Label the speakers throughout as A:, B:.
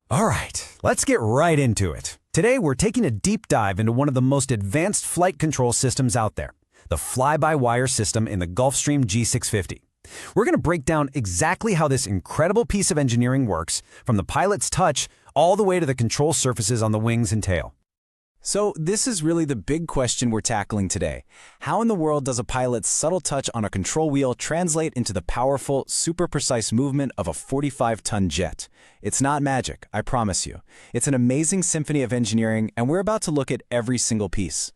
A: All right, let's get right into it. Today, we're taking a deep dive into one of the most advanced flight control systems out there, the fly-by-wire system in the Gulfstream G650. We're going to break down exactly how this incredible piece of engineering works, from the pilot's touch all the way to the control surfaces on the wings and tail. So this is really the big question we're tackling today. How in the world does a pilot's subtle touch on a control wheel translate into the powerful, super precise movement of a 45-ton jet? It's not magic, I promise you. It's an amazing symphony of engineering, and we're about to look at every single piece.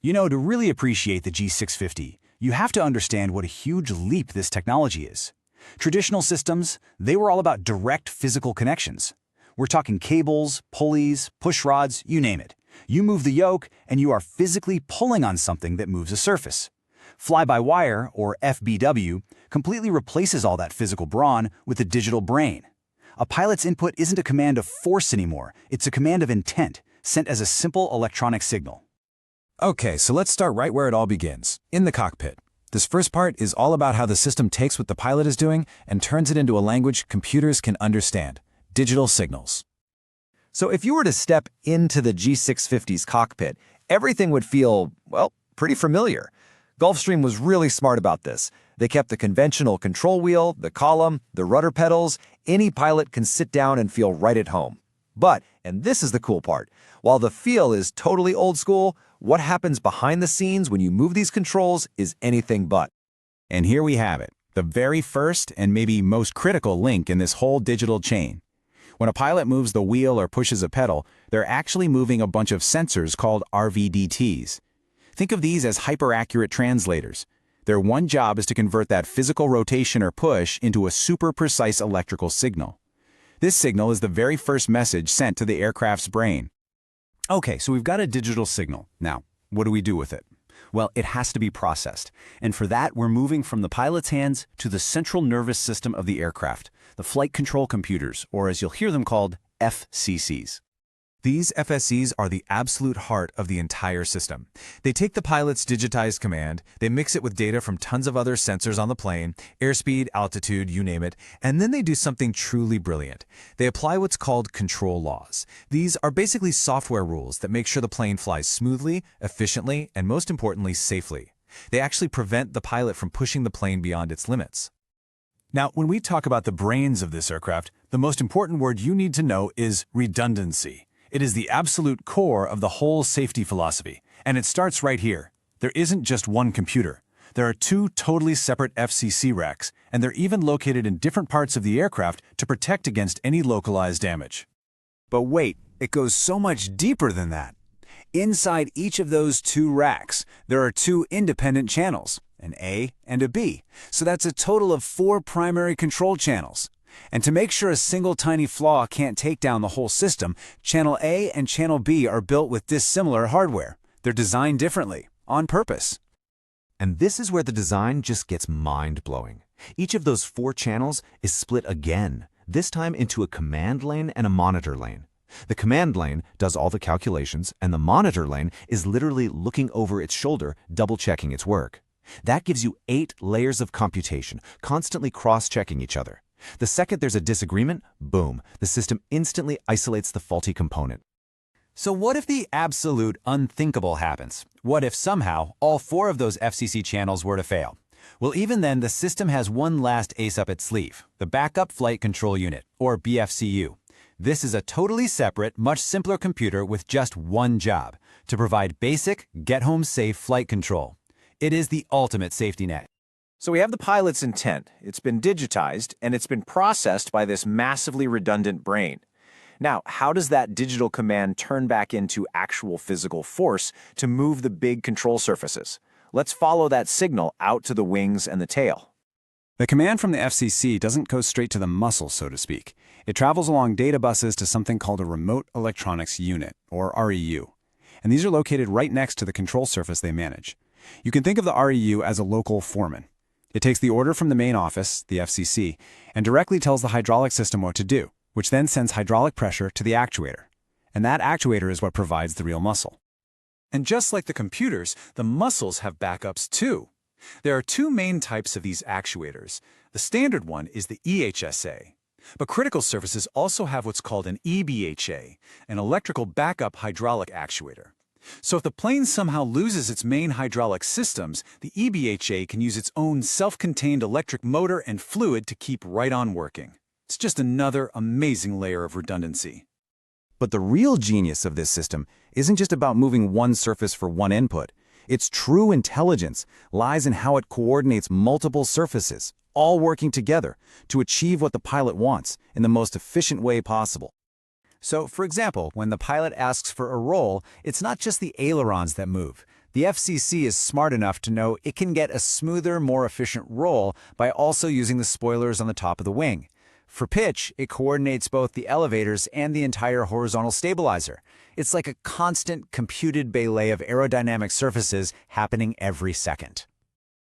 A: You know, to really appreciate the G650, you have to understand what a huge leap this technology is. Traditional systems, they were all about direct physical connections. We're talking cables, pulleys, push rods, you name it. You move the yoke, and you are physically pulling on something that moves a surface. Fly-by-wire, or FBW, completely replaces all that physical brawn with a digital brain. A pilot's input isn't a command of force anymore, it's a command of intent, sent as a simple electronic signal. Okay, so let's start right where it all begins, in the cockpit. This first part is all about how the system takes what the pilot is doing and turns it into a language computers can understand: digital signals. So if you were to step into the G650's cockpit, everything would feel, well, pretty familiar. Gulfstream was really smart about this. They kept the conventional control wheel, the column, the rudder pedals. Any pilot can sit down and feel right at home. But, and this is the cool part, while the feel is totally old school, what happens behind the scenes when you move these controls is anything but. And here we have it, the very first and maybe most critical link in this whole digital chain. When a pilot moves the wheel or pushes a pedal, they're actually moving a bunch of sensors called RVDTs. Think of these as hyper-accurate translators. Their one job is to convert that physical rotation or push into a super precise electrical signal. This signal is the very first message sent to the aircraft's brain. Okay, so we've got a digital signal. Now, what do we do with it? Well, it has to be processed. And for that, we're moving from the pilot's hands to the central nervous system of the aircraft, the flight control computers, or as you'll hear them called, FCCs. These FSCs are the absolute heart of the entire system. They take the pilot's digitized command, they mix it with data from tons of other sensors on the plane, airspeed, altitude, you name it, and then they do something truly brilliant. They apply what's called control laws. These are basically software rules that make sure the plane flies smoothly, efficiently, and most importantly, safely. They actually prevent the pilot from pushing the plane beyond its limits. Now, when we talk about the brains of this aircraft, the most important word you need to know is redundancy. It is the absolute core of the whole safety philosophy, and it starts right here. There isn't just one computer. There are two totally separate FCC racks, and they're even located in different parts of the aircraft to protect against any localized damage. But wait, it goes so much deeper than that. Inside each of those two racks, there are two independent channels, an A and a B. So that's a total of 4 primary control channels. And to make sure a single tiny flaw can't take down the whole system, Channel A and Channel B are built with dissimilar hardware. They're designed differently, on purpose.
B: And this is where the design just gets mind-blowing. Each of those 4 channels is split again, this time into a command lane and a monitor lane. The command lane does all the calculations, and the monitor lane is literally looking over its shoulder, double-checking its work. That gives you 8 layers of computation, constantly cross-checking each other. The second there's a disagreement, boom, the system instantly isolates the faulty component.
A: So what if the absolute unthinkable happens? What if somehow all 4 of those FCC channels were to fail? Well, even then, the system has one last ace up its sleeve, the Backup Flight Control Unit, or BFCU. This is a totally separate, much simpler computer with just one job: to provide basic, get-home-safe flight control. It is the ultimate safety net.
C: So we have the pilot's intent. It's been digitized, and it's been processed by this massively redundant brain. Now, how does that digital command turn back into actual physical force to move the big control surfaces? Let's follow that signal out to the wings and the tail.
A: The command from the FCC doesn't go straight to the muscle, so to speak. It travels along data buses to something called a Remote Electronics Unit, or REU. And these are located right next to the control surface they manage. You can think of the REU as a local foreman. It takes the order from the main office, the FCC, and directly tells the hydraulic system what to do, which then sends hydraulic pressure to the actuator. And that actuator is what provides the real muscle. And just like the computers, the muscles have backups too. There are 2 main types of these actuators. The standard one is the EHSA.
D: But critical surfaces also have what's called an EBHA, an electrical backup hydraulic actuator. So if the plane somehow loses its main hydraulic systems, the EBHA can use its own self-contained electric motor and fluid to keep right on working. It's just another amazing layer of redundancy.
B: But the real genius of this system isn't just about moving one surface for one input. Its true intelligence lies in how it coordinates multiple surfaces, all working together to achieve what the pilot wants in the most efficient way possible.
A: So, for example, when the pilot asks for a roll, it's not just the ailerons that move. The FCC is smart enough to know it can get a smoother, more efficient roll by also using the spoilers on the top of the wing. For pitch, it coordinates both the elevators and the entire horizontal stabilizer. It's like a constant computed ballet of aerodynamic surfaces happening every second.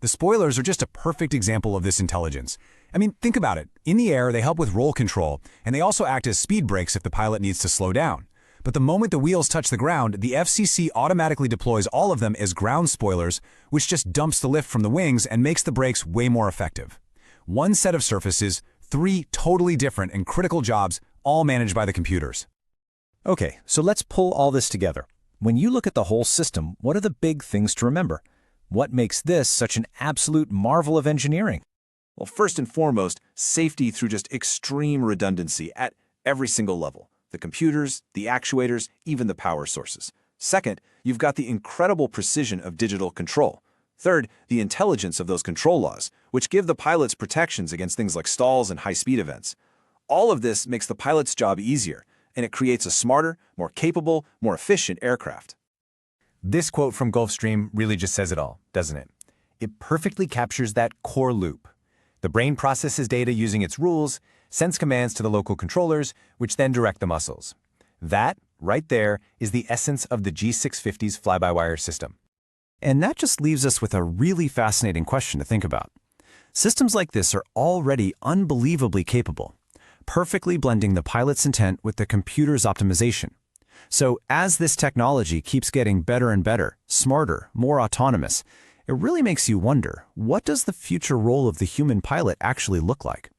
E: The spoilers are just a perfect example of this intelligence. I mean, think about it. In the air, they help with roll control, and they also act as speed brakes if the pilot needs to slow down. But the moment the wheels touch the ground, the FCC automatically deploys all of them as ground spoilers, which just dumps the lift from the wings and makes the brakes way more effective. One set of surfaces, 3 totally different and critical jobs, all managed by the computers.
C: Okay, so let's pull all this together. When you look at the whole system, what are the big things to remember? What makes this such an absolute marvel of engineering?
F: Well, first and foremost, safety through just extreme redundancy at every single level. The computers, the actuators, even the power sources. Second, you've got the incredible precision of digital control. Third, the intelligence of those control laws, which give the pilots protections against things like stalls and high-speed events. All of this makes the pilot's job easier, and it creates a smarter, more capable, more efficient aircraft.
G: This quote from Gulfstream really just says it all, doesn't it? It perfectly captures that core loop. The brain processes data using its rules, sends commands to the local controllers, which then direct the muscles. That, right there, is the essence of the G650's fly-by-wire system.
A: And that just leaves us with a really fascinating question to think about. Systems like this are already unbelievably capable, perfectly blending the pilot's intent with the computer's optimization. So as this technology keeps getting better and better, smarter, more autonomous, it really makes you wonder, what does the future role of the human pilot actually look like?